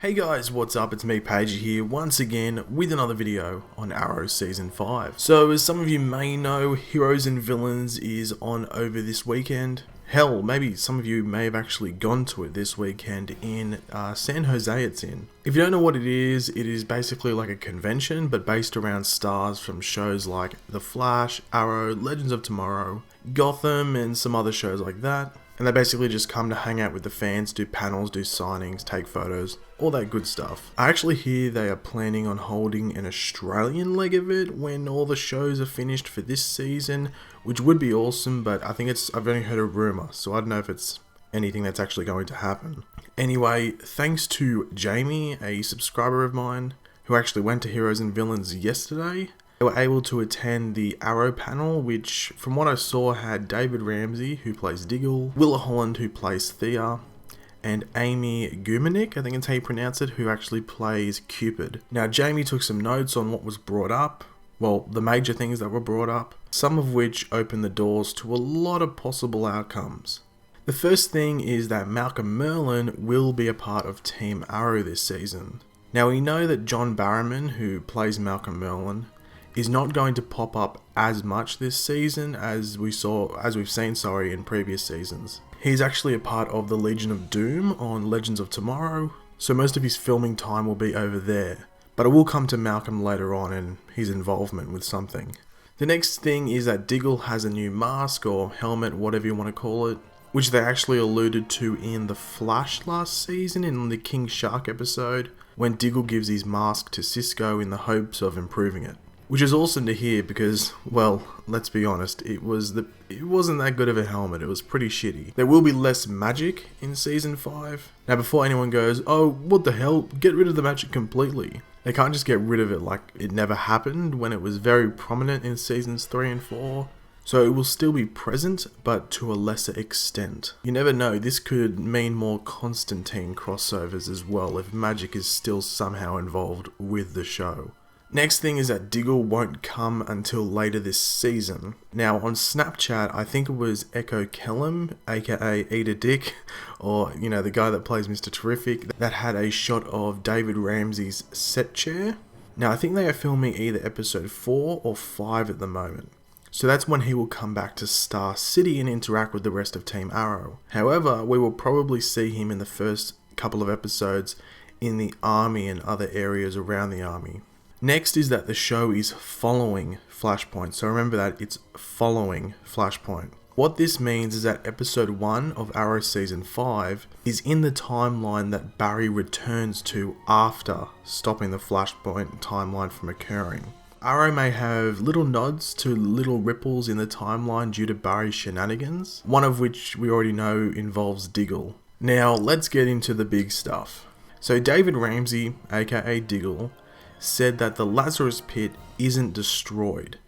Hey guys, what's up? It's me, Paige here, once again with another video on Arrow Season 5. So, as some of you may know, Heroes and Villains is on over this weekend. Hell, maybe some of you may have actually gone to it this weekend in San Jose it's in. If you don't know what it is basically like a convention, but based around stars from shows like The Flash, Arrow, Legends of Tomorrow, Gotham, and some other shows like that. And they basically just come to hang out with the fans, do panels, do signings, take photos, all that good stuff. I actually hear they are planning on holding an Australian leg of it when all the shows are finished for this season, which would be awesome, but I think I've only heard a rumour, so I don't know if it's anything that's actually going to happen. Anyway, thanks to Jamie, a subscriber of mine, who actually went to Heroes and Villains yesterday. They were able to attend the Arrow panel, which from what I saw had David Ramsey, who plays Diggle, Willa Holland, who plays Thea, and Amy Gumanik, I think it's how you pronounce it, who actually plays Cupid. Now Jamie took some notes on what was brought up, well, the major things that were brought up, some of which opened the doors to a lot of possible outcomes. The first thing is that Malcolm Merlyn will be a part of Team Arrow this season. Now we know that John Barrowman, who plays Malcolm Merlyn, is not going to pop up as much this season as we've seen in previous seasons. He's actually a part of the Legion of Doom on Legends of Tomorrow, so most of his filming time will be over there. But it will come to Malcolm later on and his involvement with something. The next thing is that Diggle has a new mask or helmet, whatever you want to call it, which they actually alluded to in The Flash last season in the King Shark episode, when Diggle gives his mask to Cisco in the hopes of improving it. Which is awesome to hear because, well, let's be honest, it wasn't that good of a helmet, it was pretty shitty. There will be less magic in Season 5. Now before anyone goes, oh, what the hell, get rid of the magic completely. They can't just get rid of it like it never happened when it was very prominent in Seasons 3 and 4. So it will still be present, but to a lesser extent. You never know, this could mean more Constantine crossovers as well if magic is still somehow involved with the show. Next thing is that Diggle won't come until later this season. Now on Snapchat, I think it was Echo Kellum, aka Eater Dick, or the guy that plays Mr. Terrific, that had a shot of David Ramsey's set chair. Now I think they are filming either episode 4 or 5 at the moment. So that's when he will come back to Star City and interact with the rest of Team Arrow. However, we will probably see him in the first couple of episodes in the army and other areas around the army. Next is that the show is following Flashpoint, so remember that it's following Flashpoint. What this means is that episode 1 of Arrow Season 5 is in the timeline that Barry returns to after stopping the Flashpoint timeline from occurring. Arrow may have little nods to little ripples in the timeline due to Barry's shenanigans, one of which we already know involves Diggle. Now let's get into the big stuff. So David Ramsey, aka Diggle, said that the Lazarus pit isn't destroyed.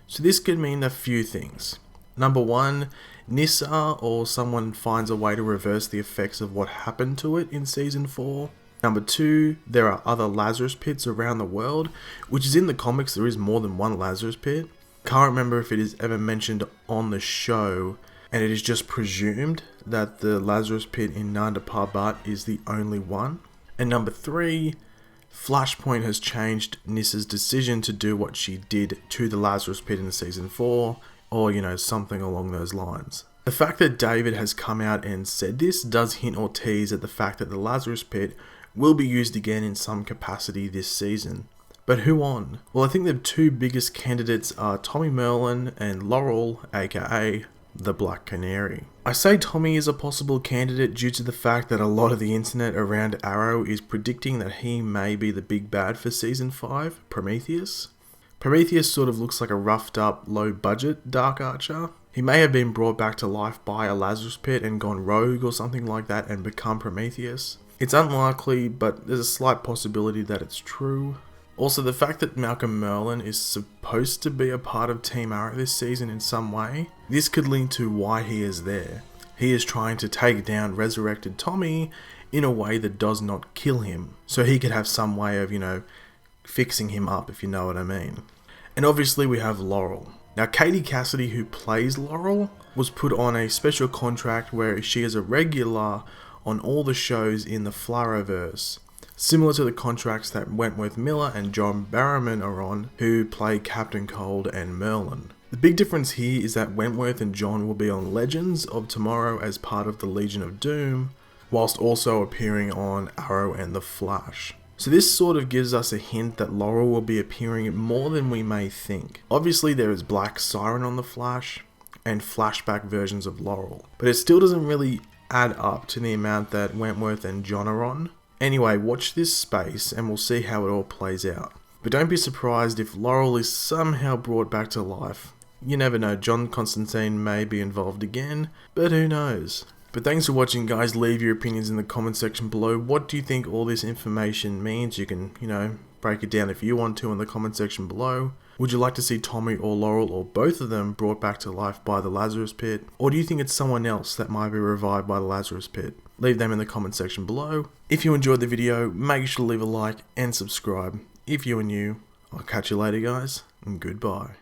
So this could mean a few things. Number 1, Nyssa or someone finds a way to reverse the effects of what happened to it in Season 4. Number 2, there are other Lazarus pits around the world, which is in the comics there is more than one Lazarus pit. Can't remember if it is ever mentioned on the show, and it is just presumed that the Lazarus pit in Nanda Parbat is the only one. And number 3, Flashpoint has changed Nyssa's decision to do what she did to the Lazarus pit in Season 4, or something along those lines. The fact that David has come out and said this does hint or tease at the fact that the Lazarus pit will be used again in some capacity this season. But who on? Well, I think the two biggest candidates are Tommy Merlyn and Laurel, aka the Black Canary. I say Tommy is a possible candidate due to the fact that a lot of the internet around Arrow is predicting that he may be the big bad for Season 5, Prometheus. Prometheus sort of looks like a roughed up, low budget Dark Archer. He may have been brought back to life by a Lazarus pit and gone rogue or something like that and become Prometheus. It's unlikely, but there's a slight possibility that it's true. Also, the fact that Malcolm Merlyn is supposed to be a part of Team Arrow this season in some way, this could lead to why he is there. He is trying to take down resurrected Tommy in a way that does not kill him, so he could have some way of, fixing him up, if you know what I mean. And obviously we have Laurel. Now Katie Cassidy, who plays Laurel, was put on a special contract where she is a regular on all the shows in the Flaroverse. similar to the contracts that Wentworth Miller and John Barrowman are on, who play Captain Cold and Merlyn. The big difference here is that Wentworth and John will be on Legends of Tomorrow as part of the Legion of Doom, whilst also appearing on Arrow and the Flash. So this sort of gives us a hint that Laurel will be appearing more than we may think. Obviously there is Black Siren on the Flash, and flashback versions of Laurel, but it still doesn't really add up to the amount that Wentworth and John are on. Anyway, watch this space and we'll see how it all plays out. But don't be surprised if Laurel is somehow brought back to life. You never know, John Constantine may be involved again, but who knows. But thanks for watching, guys. Leave your opinions in the comment section below. What do you think all this information means? You can, break it down if you want to in the comment section below. Would you like to see Tommy or Laurel or both of them brought back to life by the Lazarus Pit? Or do you think it's someone else that might be revived by the Lazarus Pit? Leave them in the comment section below. If you enjoyed the video, make sure to leave a like and subscribe. If you are new, I'll catch you later, guys, and goodbye.